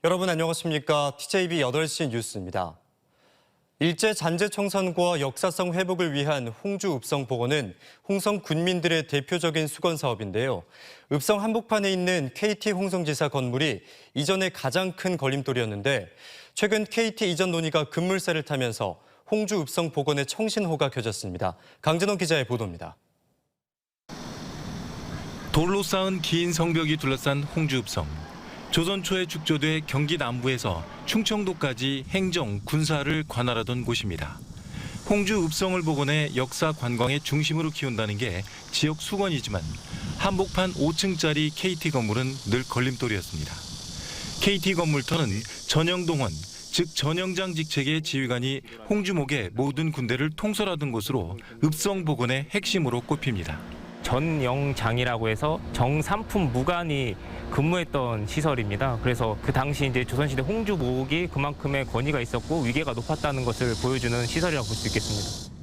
여러분 안녕하십니까? TJB 8시 뉴스입니다. 일제 잔재 청산과 역사성 회복을 위한 홍주 읍성 복원은 홍성 군민들의 대표적인 수건 사업인데요. 읍성 한복판에 있는 KT 홍성지사 건물이 이전에 가장 큰 걸림돌이었는데 최근 KT 이전 논의가 급물살을 타면서 홍주 읍성 복원의 청신호가 켜졌습니다. 강진원 기자의 보도입니다. 돌로 쌓은 긴 성벽이 둘러싼 홍주 읍성. 조선 초에 축조돼 경기 남부에서 충청도까지 행정, 군사를 관할하던 곳입니다. 홍주 읍성을 복원해 역사 관광의 중심으로 키운다는 게 지역 수건이지만 한복판 5층짜리 KT 건물은 늘 걸림돌이었습니다. KT 건물터는 전영동원, 즉 전영장 직책의 지휘관이 홍주목의 모든 군대를 통솔하던 곳으로 읍성 복원의 핵심으로 꼽힙니다. 전영장이라고 해서 정삼품 무관이 근무했던 시설입니다. 그래서 그 당시 이제 조선시대 홍주목이 그만큼의 권위가 있었고 위계가 높았다는 것을 보여주는 시설이라고 볼 수 있겠습니다.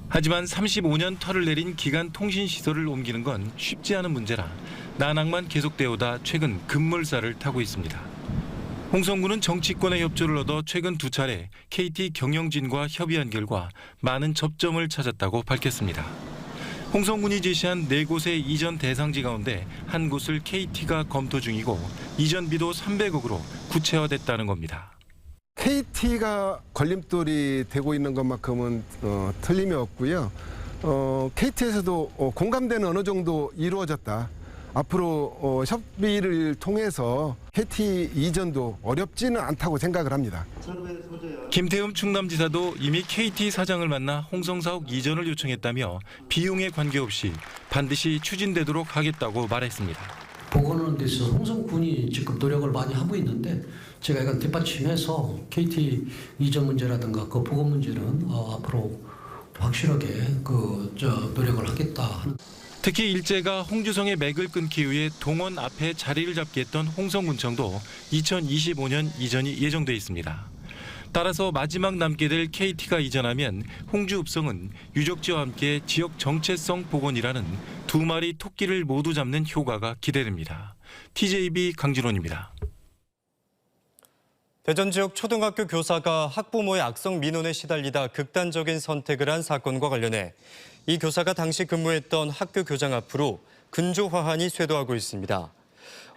하지만 35년 터를 내린 기간 통신 시설을 옮기는 건 쉽지 않은 문제라 난항만 계속되어 오다 최근 급물살을 타고 있습니다. 홍성군은 정치권의 협조를 얻어 최근 2차례 KT 경영진과 협의한 결과 많은 접점을 찾았다고 밝혔습니다. 홍성군이 제시한 4곳의 이전 대상지 가운데 한 곳을 KT가 검토 중이고 이전비도 300억으로 구체화됐다는 겁니다. KT가 걸림돌이 되고 있는 것만큼은 틀림이 없고요. KT에서도 공감대는 어느 정도 이루어졌다. 앞으로 협의를 통해서 KT 이전도 어렵지는 않다고 생각을 합니다. 김태흠 충남지사도 이미 KT 사장을 만나 홍성 사옥 이전을 요청했다며 비용에 관계없이 반드시 추진되도록 하겠다고 말했습니다. 복원하는 데 있어서 홍성군이 지금 노력을 많이 하고 있는데 제가 이건 뒷받침해서 KT 이전 문제라든가 그 복원 문제는 앞으로 확실하게 노력을 하겠다 하는. 특히 일제가 홍주성의 맥을 끊기 위해 동원 앞에 자리를 잡게 했던 홍성군청도 2025년 이전이 예정돼 있습니다. 따라서 마지막 남게 될 KT가 이전하면 홍주 읍성은 유적지와 함께 지역 정체성 복원이라는 2마리 토끼를 모두 잡는 효과가 기대됩니다. TJB 강진원입니다. 대전 지역 초등학교 교사가 학부모의 악성 민원에 시달리다 극단적인 선택을 한 사건과 관련해 이 교사가 당시 근무했던 학교 교장 앞으로 근조화환이 쇄도하고 있습니다.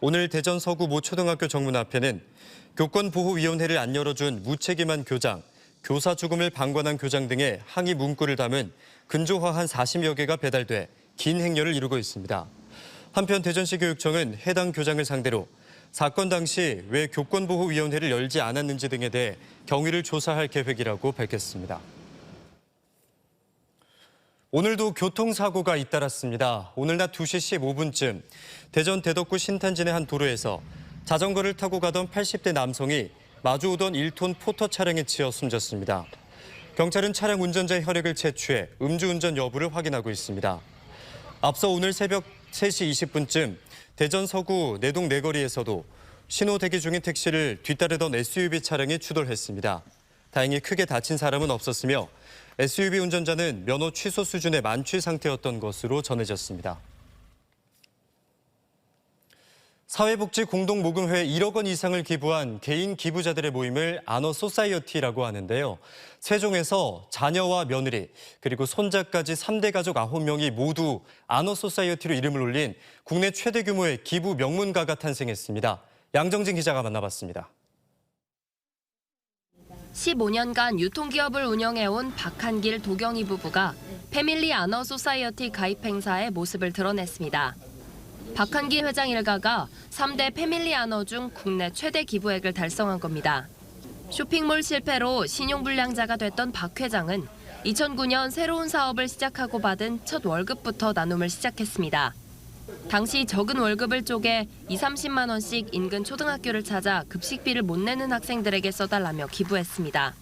오늘 대전 서구 모 초등학교 정문 앞에는 교권보호위원회를 안 열어준 무책임한 교장, 교사 죽음을 방관한 교장 등의 항의 문구를 담은 근조화환 40여 개가 배달돼 긴 행렬을 이루고 있습니다. 한편 대전시 교육청은 해당 교장을 상대로 사건 당시 왜 교권보호위원회를 열지 않았는지 등에 대해 경위를 조사할 계획이라고 밝혔습니다. 오늘도 교통사고가 잇따랐습니다. 오늘 낮 2시 15분쯤 대전 대덕구 신탄진의 한 도로에서 자전거를 타고 가던 80대 남성이 마주오던 1톤 포터 차량에 치여 숨졌습니다. 경찰은 차량 운전자의 혈액을 채취해 음주운전 여부를 확인하고 있습니다. 앞서 오늘 새벽 3시 20분쯤 대전 서구 내동 내거리에서도 신호 대기 중인 택시를 뒤따르던 SUV 차량이 추돌했습니다. 다행히 크게 다친 사람은 없었으며 SUV 운전자는 면허 취소 수준의 만취 상태였던 것으로 전해졌습니다. 사회복지공동모금회에 1억 원 이상을 기부한 개인 기부자들의 모임을 아너소사이어티라고 하는데요. 세종에서 자녀와 며느리 그리고 손자까지 3대 가족 9명이 모두 아너소사이어티로 이름을 올린 국내 최대 규모의 기부 명문가가 탄생했습니다. 양정진 기자가 만나봤습니다. 15년간 유통기업을 운영해온 박한길, 도경희 부부가 패밀리 아너 소사이어티 가입 행사에 모습을 드러냈습니다. 박한길 회장 일가가 3대 패밀리 아너 중 국내 최대 기부액을 달성한 겁니다. 쇼핑몰 실패로 신용불량자가 됐던 박 회장은 2009년 새로운 사업을 시작하고 받은 첫 월급부터 나눔을 시작했습니다. 당시 적은 월급을 쪼개 20-30만 원씩 인근 초등학교를 찾아 급식비를 못 내는 학생들에게 써달라며 기부했습니다.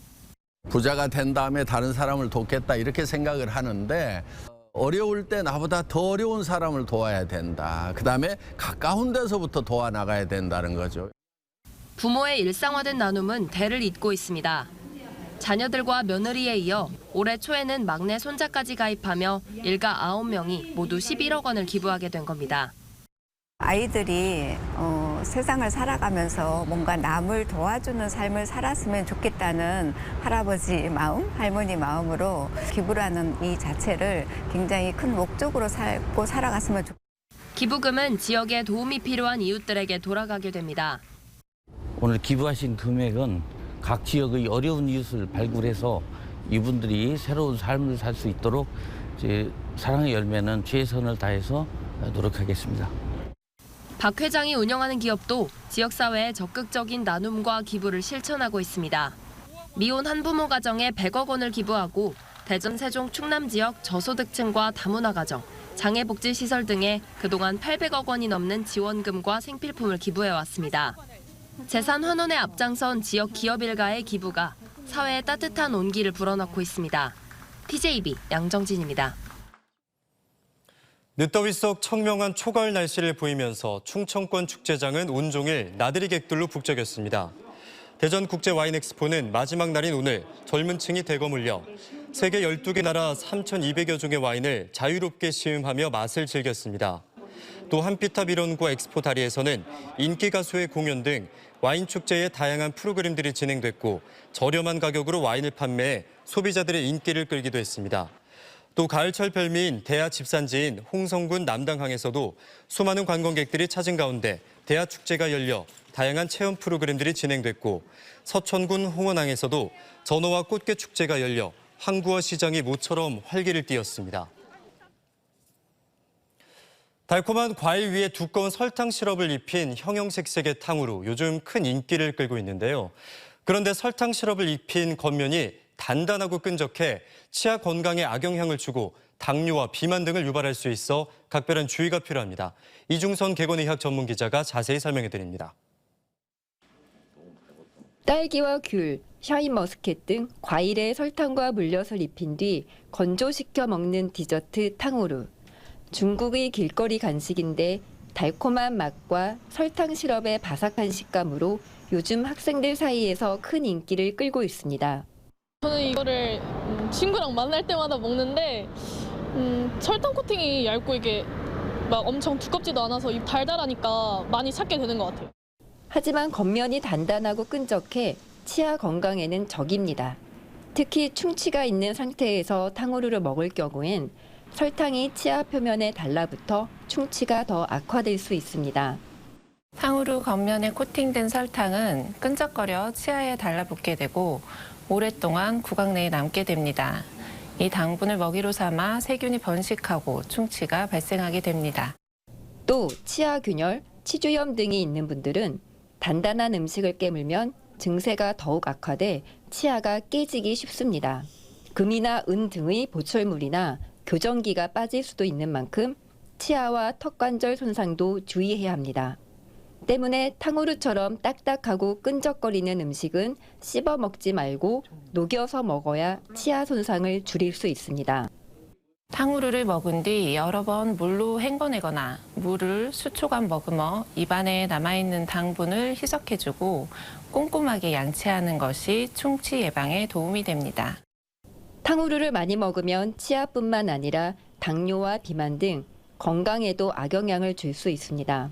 부자가 된 다음에 다른 사람을 돕겠다 이렇게 생각을 하는데 어려울 때 나보다 더 어려운 사람을 도와야 된다. 그다음에 가까운 데서부터 도와나가야 된다는 거죠. 부모의 일상화된 나눔은 대를 잇고 있습니다. 자녀들과 며느리에 이어 올해 초에는 막내 손자까지 가입하며 일가 9명이 모두 11억 원을 기부하게 된 겁니다. 아이들이 세상을 살아가면서 뭔가 남을 도와주는 삶을 살았으면 좋겠다는 할아버지 마음, 할머니 마음으로 기부를 하는 이 자체를 굉장히 큰 목적으로 살고 살아갔으면 좋겠습니다. 기부금은 지역에 도움이 필요한 이웃들에게 돌아가게 됩니다. 오늘 기부하신 금액은 각 지역의 어려운 이웃을 발굴해서 이분들이 새로운 삶을 살 수 있도록 사랑의 열매는 최선을 다해서 노력하겠습니다. 박 회장이 운영하는 기업도 지역사회에 적극적인 나눔과 기부를 실천하고 있습니다. 미혼 한부모 가정에 100억 원을 기부하고 대전, 세종, 충남 지역 저소득층과 다문화 가정, 장애복지시설 등에 그동안 800억 원이 넘는 지원금과 생필품을 기부해왔습니다. 재산 환원에 앞장선 지역 기업 일가의 기부가 사회에 따뜻한 온기를 불어넣고 있습니다. TJB 양정진입니다. 늦더위 속 청명한 초가을 날씨를 보이면서 충청권 축제장은 온종일 나들이 객들로 북적였습니다. 대전국제와인엑스포는 마지막 날인 오늘 젊은 층이 대거 몰려 세계 12개 나라 3,200여 종의 와인을 자유롭게 시음하며 맛을 즐겼습니다. 또 한피탑 일원고 엑스포 다리에서는 인기 가수의 공연 등 와인 축제의 다양한 프로그램들이 진행됐고 저렴한 가격으로 와인을 판매해 소비자들의 인기를 끌기도 했습니다. 또 가을철 별미인 대하 집산지인 홍성군 남당항에서도 수많은 관광객들이 찾은 가운데 대하 축제가 열려 다양한 체험 프로그램들이 진행됐고 서천군 홍원항에서도 전어와 꽃게 축제가 열려 항구와 시장이 모처럼 활기를 띠었습니다. 달콤한 과일 위에 두꺼운 설탕 시럽을 입힌 형형색색의 탕후루, 요즘 큰 인기를 끌고 있는데요. 그런데 설탕 시럽을 입힌 겉면이 단단하고 끈적해 치아 건강에 악영향을 주고 당뇨와 비만 등을 유발할 수 있어 각별한 주의가 필요합니다. 이중선 개건의학 전문 기자가 자세히 설명해 드립니다. 딸기와 귤, 샤인머스켓 등 과일에 설탕과 물엿을 입힌 뒤 건조시켜 먹는 디저트 탕후루. 중국의 길거리 간식인데 달콤한 맛과 설탕 시럽의 바삭한 식감으로 요즘 학생들 사이에서 큰 인기를 끌고 있습니다. 저는 이거를 친구랑 만날 때마다 먹는데 설탕 코팅이 얇고 이게 막 엄청 두껍지도 않아서 달달하니까 많이 찾게 되는 것 같아요. 하지만 겉면이 단단하고 끈적해 치아 건강에는 적입니다. 특히 충치가 있는 상태에서 탕후루를 먹을 경우엔 설탕이 치아 표면에 달라붙어 충치가 더 악화될 수 있습니다. 탕후루 겉면에 코팅된 설탕은 끈적거려 치아에 달라붙게 되고 오랫동안 구강 내에 남게 됩니다. 이 당분을 먹이로 삼아 세균이 번식하고 충치가 발생하게 됩니다. 또 치아 균열, 치주염 등이 있는 분들은 단단한 음식을 깨물면 증세가 더욱 악화돼 치아가 깨지기 쉽습니다. 금이나 은 등의 보철물이나 교정기가 빠질 수도 있는 만큼 치아와 턱관절 손상도 주의해야 합니다. 때문에 탕후루처럼 딱딱하고 끈적거리는 음식은 씹어 먹지 말고 녹여서 먹어야 치아 손상을 줄일 수 있습니다. 탕후루를 먹은 뒤 여러 번 물로 헹궈내거나 물을 수초간 머금어 입안에 남아있는 당분을 희석해주고 꼼꼼하게 양치하는 것이 충치 예방에 도움이 됩니다. 탕후루를 많이 먹으면 치아뿐만 아니라 당뇨와 비만 등 건강에도 악영향을 줄 수 있습니다.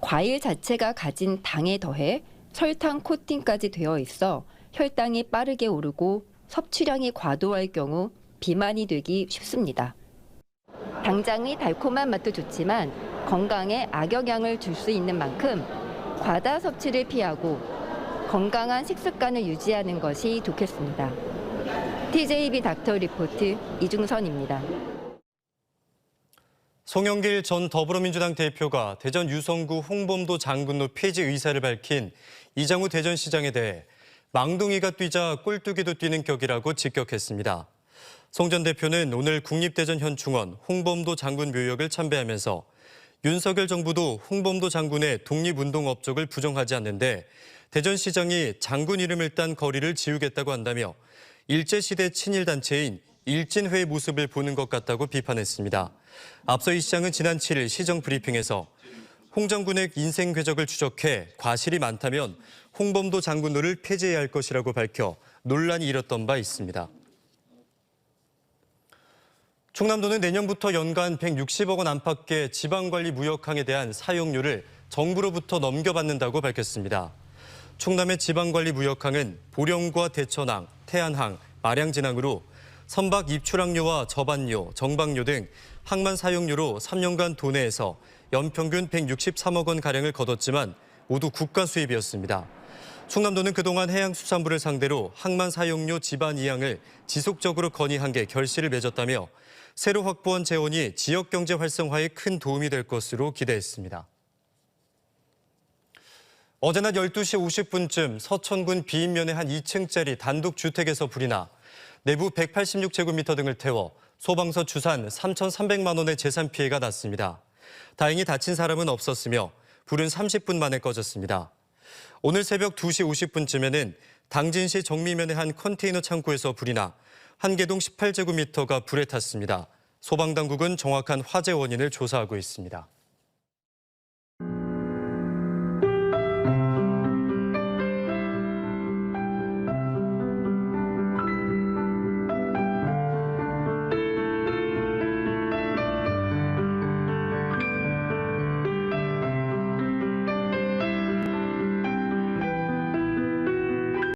과일 자체가 가진 당에 더해 설탕 코팅까지 되어 있어 혈당이 빠르게 오르고 섭취량이 과도할 경우 비만이 되기 쉽습니다. 당장의 달콤한 맛도 좋지만 건강에 악영향을 줄 수 있는 만큼 과다 섭취를 피하고 건강한 식습관을 유지하는 것이 좋겠습니다. TJB 닥터 리포트 이중선입니다. 송영길 전 더불어민주당 대표가 대전 유성구 홍범도 장군로 폐지 의사를 밝힌 이장우 대전시장에 대해 망둥이가 뛰자 꼴뚜기도 뛰는 격이라고 직격했습니다. 송 전 대표는 오늘 국립대전현충원 홍범도 장군 묘역을 참배하면서 윤석열 정부도 홍범도 장군의 독립운동 업적을 부정하지 않는데 대전시장이 장군 이름을 딴 거리를 지우겠다고 한다며 일제시대 친일단체인 일진회의 모습을 보는 것 같다고 비판했습니다. 앞서 이 시장은 지난 7일 시정 브리핑에서 홍 장군의 인생 궤적을 추적해 과실이 많다면 홍범도 장군로를 폐지해야 할 것이라고 밝혀 논란이 일었던 바 있습니다. 충남도는 내년부터 연간 160억 원 안팎의 지방관리 무역항에 대한 사용료를 정부로부터 넘겨받는다고 밝혔습니다. 충남의 지방관리 무역항은 보령과 대천항, 태안항, 마량진항으로 선박 입출항료와 접안료, 정박료 등 항만 사용료로 3년간 도내에서 연평균 163억 원가량을 거뒀지만 모두 국가 수입이었습니다. 충남도는 그동안 해양수산부를 상대로 항만 사용료 지반 이항을 지속적으로 건의한 게 결실을 맺었다며 새로 확보한 재원이 지역경제 활성화에 큰 도움이 될 것으로 기대했습니다. 어제 낮 12시 50분쯤 서천군 비인면의 한 2층짜리 단독주택에서 불이 나 내부 186제곱미터 등을 태워 소방서 추산 3,300만 원의 재산 피해가 났습니다. 다행히 다친 사람은 없었으며 불은 30분 만에 꺼졌습니다. 오늘 새벽 2시 50분쯤에는 당진시 정미면의 한 컨테이너 창고에서 불이 나 한 개동 18제곱미터가 불에 탔습니다. 소방당국은 정확한 화재 원인을 조사하고 있습니다.